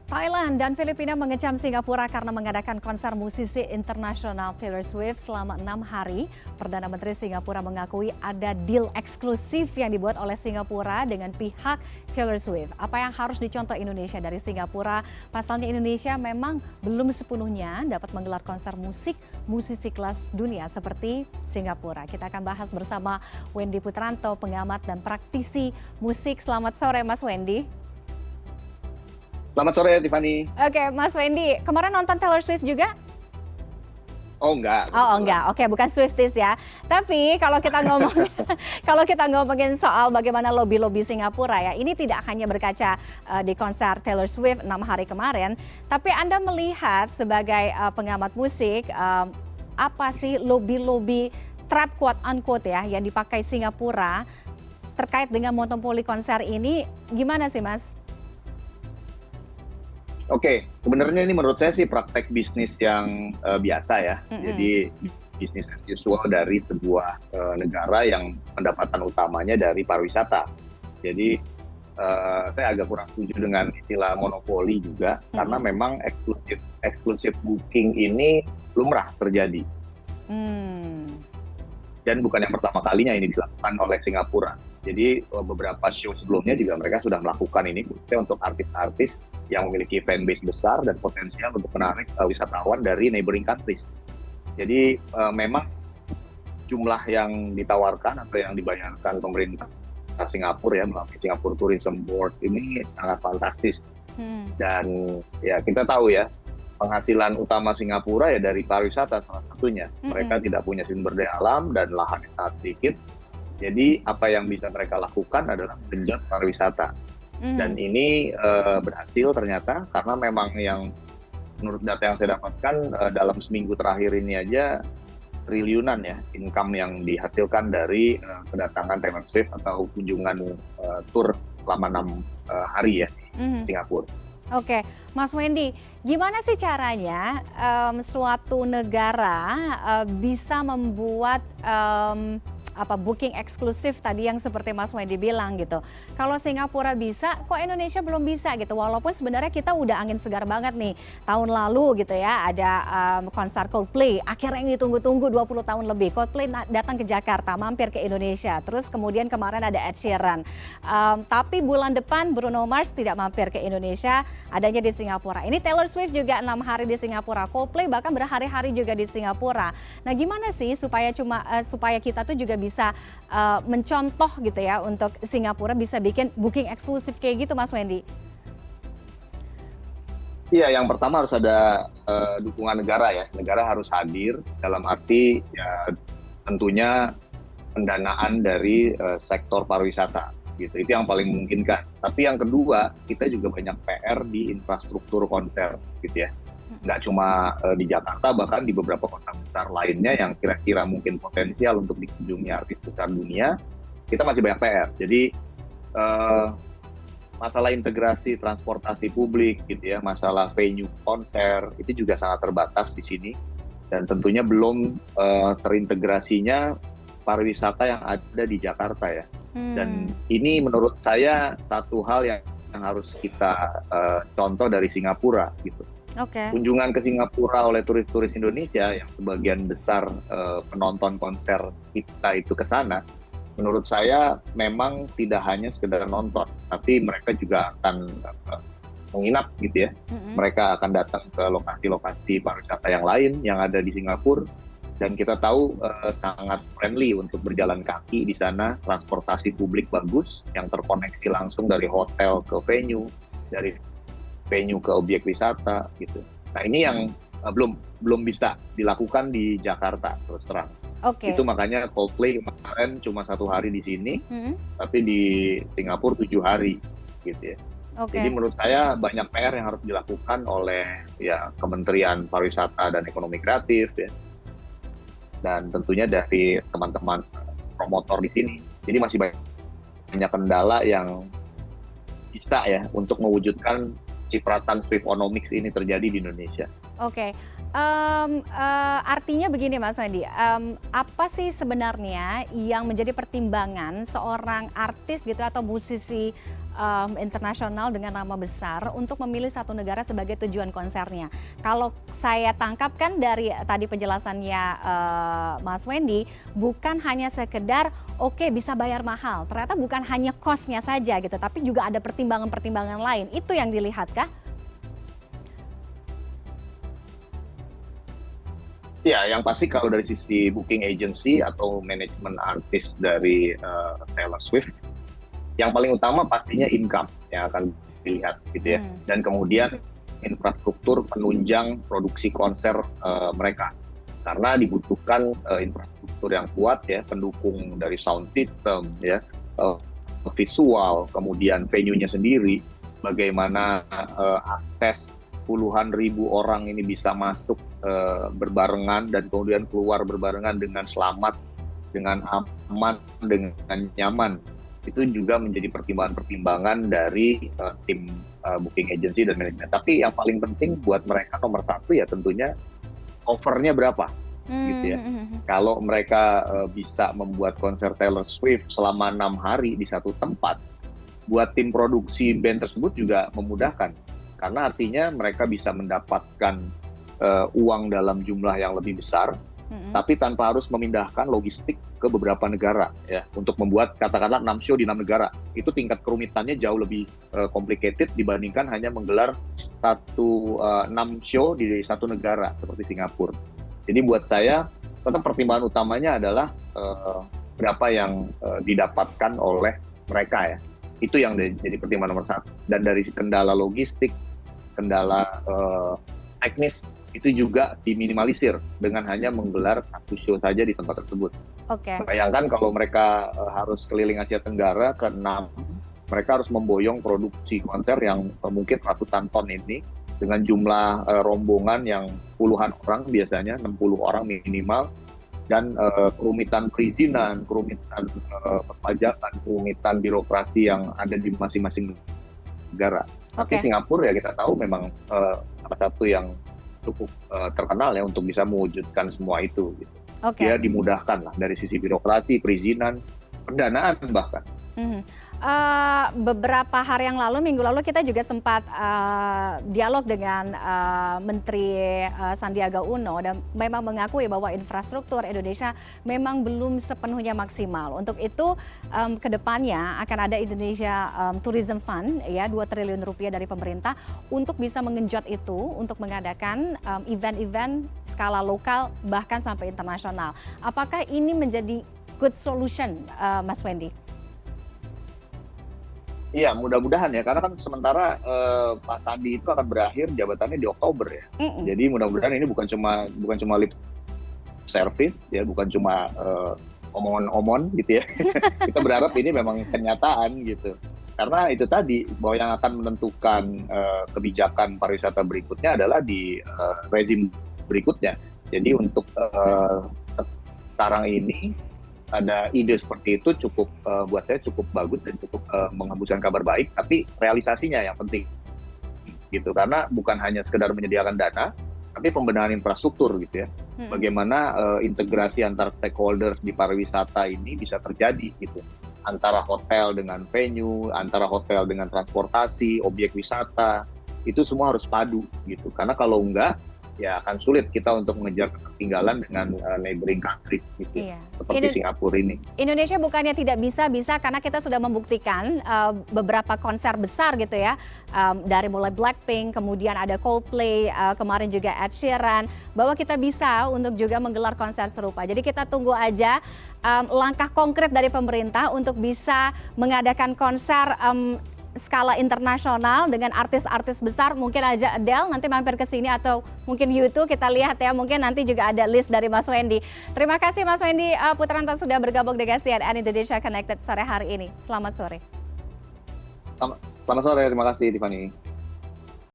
Thailand dan Filipina mengecam Singapura karena mengadakan konser musisi internasional Taylor Swift selama 6 hari. Perdana Menteri Singapura mengakui ada deal eksklusif yang dibuat oleh Singapura dengan pihak Taylor Swift. Apa yang harus dicontoh Indonesia dari Singapura? Pasalnya Indonesia memang belum sepenuhnya dapat menggelar konser musisi kelas dunia seperti Singapura. Kita akan bahas bersama Wendy Putranto, pengamat dan praktisi musik. Selamat sore Mas Wendy. Selamat sore, Tiffany. Oke, Mas Wendy, kemarin nonton Taylor Swift juga? Oh enggak. Oh enggak, oke, bukan Swifties ya. Tapi kalau kita ngomongin soal bagaimana lobby Singapura ya, ini tidak hanya berkaca di konser Taylor Swift 6 hari kemarin, tapi Anda melihat sebagai pengamat musik, apa sih lobby trap quote unquote ya yang dipakai Singapura terkait dengan monopoli konser ini, gimana sih Mas? Oke, sebenarnya ini menurut saya sih praktek bisnis yang biasa ya. Jadi bisnis as usual dari sebuah negara yang pendapatan utamanya dari pariwisata. Jadi saya agak kurang setuju dengan istilah monopoli juga, karena memang eksklusif booking ini lumrah terjadi. Dan bukan yang pertama kalinya ini dilakukan oleh Singapura. Jadi beberapa show sebelumnya juga mereka sudah melakukan ini, khususnya untuk artis-artis yang memiliki fanbase besar dan potensial untuk menarik wisatawan dari neighboring countries. Jadi memang jumlah yang ditawarkan atau yang dibayarkan pemerintah Singapura ya melalui Singapore Tourism Board ini sangat fantastis. Dan ya kita tahu ya, penghasilan utama Singapura ya dari pariwisata salah satunya. Mereka tidak punya sumber daya alam dan lahan yang sangat sedikit. Jadi apa yang bisa mereka lakukan adalah mengenjot pariwisata. Dan ini berhasil ternyata, karena memang yang menurut data yang saya dapatkan dalam seminggu terakhir ini aja triliunan ya income yang dihasilkan dari kedatangan Taylor Swift atau kunjungan tur selama 6 hari ya di Singapura. Oke, Mas Wendy, gimana sih caranya suatu negara bisa membuat booking eksklusif tadi yang seperti Mas Wendy bilang gitu. Kalau Singapura bisa, kok Indonesia belum bisa gitu. Walaupun sebenarnya kita udah angin segar banget nih. Tahun lalu gitu ya ada konser Coldplay. Akhirnya yang ditunggu-tunggu 20 tahun lebih. Coldplay datang ke Jakarta, mampir ke Indonesia. Terus kemudian kemarin ada Ed Sheeran. Tapi bulan depan Bruno Mars tidak mampir ke Indonesia, adanya di Singapura. Ini Taylor Swift juga 6 hari di Singapura. Coldplay bahkan berhari-hari juga di Singapura. Nah gimana sih supaya kita tuh juga bisa mencontoh gitu ya untuk Singapura bisa bikin booking eksklusif kayak gitu Mas Wendy? Iya, yang pertama harus ada dukungan negara ya. Negara harus hadir dalam arti ya tentunya pendanaan dari sektor pariwisata gitu. Itu yang paling memungkinkan. Tapi yang kedua, kita juga banyak PR di infrastruktur konser gitu ya. Nggak cuma di Jakarta, bahkan di beberapa kota besar lainnya yang kira-kira mungkin potensial untuk dikunjungi artis besar dunia, kita masih banyak PR. Jadi masalah integrasi transportasi publik gitu ya, masalah venue konser itu juga sangat terbatas di sini, dan tentunya belum terintegrasinya pariwisata yang ada di Jakarta ya. Dan ini menurut saya satu hal yang harus kita contoh dari Singapura gitu. Kunjungan ke Singapura oleh turis-turis Indonesia yang sebagian besar penonton konser kita itu ke sana, menurut saya memang tidak hanya sekedar nonton, tapi mereka juga akan menginap gitu ya. Mereka akan datang ke lokasi-lokasi pariwisata yang lain yang ada di Singapura, dan kita tahu sangat friendly untuk berjalan kaki di sana. Transportasi publik bagus yang terkoneksi langsung dari hotel ke venue, dari venue ke objek wisata gitu. Nah ini yang belum bisa dilakukan di Jakarta terus terang. Itu makanya Coldplay kemarin cuma 1 hari di sini, tapi di Singapura 7 hari gitu ya. Jadi menurut saya banyak PR yang harus dilakukan oleh ya Kementerian Pariwisata dan Ekonomi Kreatif ya, dan tentunya dari teman-teman promotor di sini. Jadi masih banyak kendala yang bisa ya untuk mewujudkan cipratan Swiftonomics ini terjadi di Indonesia. Artinya begini Mas Wendy, apa sih sebenarnya yang menjadi pertimbangan seorang artis gitu atau musisi internasional dengan nama besar untuk memilih satu negara sebagai tujuan konsernya. Kalau saya tangkap kan dari tadi penjelasannya Mas Wendy, bukan hanya sekedar oke bisa bayar mahal, ternyata bukan hanya cost-nya saja gitu, tapi juga ada pertimbangan-pertimbangan lain. Itu yang dilihat kah? Ya, yang pasti kalau dari sisi booking agency atau manajemen artis dari Taylor Swift, yang paling utama pastinya income yang akan dilihat gitu ya. Dan kemudian infrastruktur penunjang produksi konser mereka. Karena dibutuhkan infrastruktur yang kuat ya, pendukung dari sound system ya, visual, kemudian venue-nya sendiri, bagaimana akses puluhan ribu orang ini bisa masuk berbarengan dan kemudian keluar berbarengan dengan selamat, dengan aman, dengan nyaman. Itu juga menjadi pertimbangan-pertimbangan dari tim booking agency dan manajemen. Tapi yang paling penting buat mereka nomor satu ya tentunya covernya berapa, gitu ya. Kalau mereka bisa membuat konser Taylor Swift selama 6 hari di satu tempat, buat tim produksi band tersebut juga memudahkan. Karena artinya mereka bisa mendapatkan uang dalam jumlah yang lebih besar, tapi tanpa harus memindahkan logistik ke beberapa negara ya untuk membuat katakanlah 6 show di 6 negara. Itu tingkat kerumitannya jauh lebih complicated dibandingkan hanya menggelar 6 show di satu negara seperti Singapura. Jadi buat saya tetap pertimbangan utamanya adalah berapa yang didapatkan oleh mereka ya. Itu yang jadi pertimbangan nomor satu. Dan dari kendala logistik, kendala teknis itu juga diminimalisir dengan hanya menggelar satu show saja di tempat tersebut. Bayangkan kalau mereka harus keliling Asia Tenggara ke 6, mereka harus memboyong produksi konser yang mungkin ratusan ton ini dengan jumlah rombongan yang puluhan orang biasanya, 60 orang minimal, dan kerumitan perizinan, kerumitan perpajakan, kerumitan birokrasi yang ada di masing-masing negara. Tapi Singapura ya kita tahu memang salah satu yang cukup terkenal ya untuk bisa mewujudkan semua itu. Gitu. Dia dimudahkan lah dari sisi birokrasi, perizinan, pendanaan bahkan. Beberapa hari yang lalu, minggu lalu kita juga sempat dialog dengan Menteri Sandiaga Uno dan memang mengakui bahwa infrastruktur Indonesia memang belum sepenuhnya maksimal. Untuk itu kedepannya akan ada Indonesia Tourism Fund ya 2 triliun rupiah dari pemerintah untuk bisa mengenjot itu untuk mengadakan event-event skala lokal bahkan sampai internasional. Apakah ini menjadi good solution, Mas Wendy? Iya, mudah-mudahan ya, karena kan sementara Pak Sandi itu akan berakhir jabatannya di Oktober ya. Jadi mudah-mudahan ini bukan cuma lip service ya, bukan cuma omong-omong gitu ya. Kita berharap ini memang kenyataan gitu. Karena itu tadi bahwa yang akan menentukan kebijakan pariwisata berikutnya adalah di rezim berikutnya. Jadi untuk sekarang ini ada ide seperti itu cukup buat saya cukup bagus dan cukup menghembuskan kabar baik, tapi realisasinya yang penting gitu, karena bukan hanya sekedar menyediakan dana tapi pembenahan infrastruktur gitu ya. Bagaimana integrasi antar stakeholders di pariwisata ini bisa terjadi gitu, antara hotel dengan venue, antara hotel dengan transportasi, objek wisata, itu semua harus padu gitu, karena kalau enggak ya akan sulit kita untuk mengejar ketertinggalan dengan neighboring country gitu, seperti Singapura ini. Indonesia bukannya tidak bisa karena kita sudah membuktikan beberapa konser besar gitu ya, dari mulai Blackpink, kemudian ada Coldplay, kemarin juga Ed Sheeran, bahwa kita bisa untuk juga menggelar konser serupa. Jadi kita tunggu aja langkah konkret dari pemerintah untuk bisa mengadakan konser skala internasional dengan artis-artis besar. Mungkin aja Adele nanti mampir ke sini atau mungkin YouTube, kita lihat ya, mungkin nanti juga ada list dari Mas Wendy. Terima kasih Mas Wendy Putranto sudah bergabung dengan CNN Indonesia Connected sore hari ini. Selamat sore. Selamat sore, terima kasih Tiffany.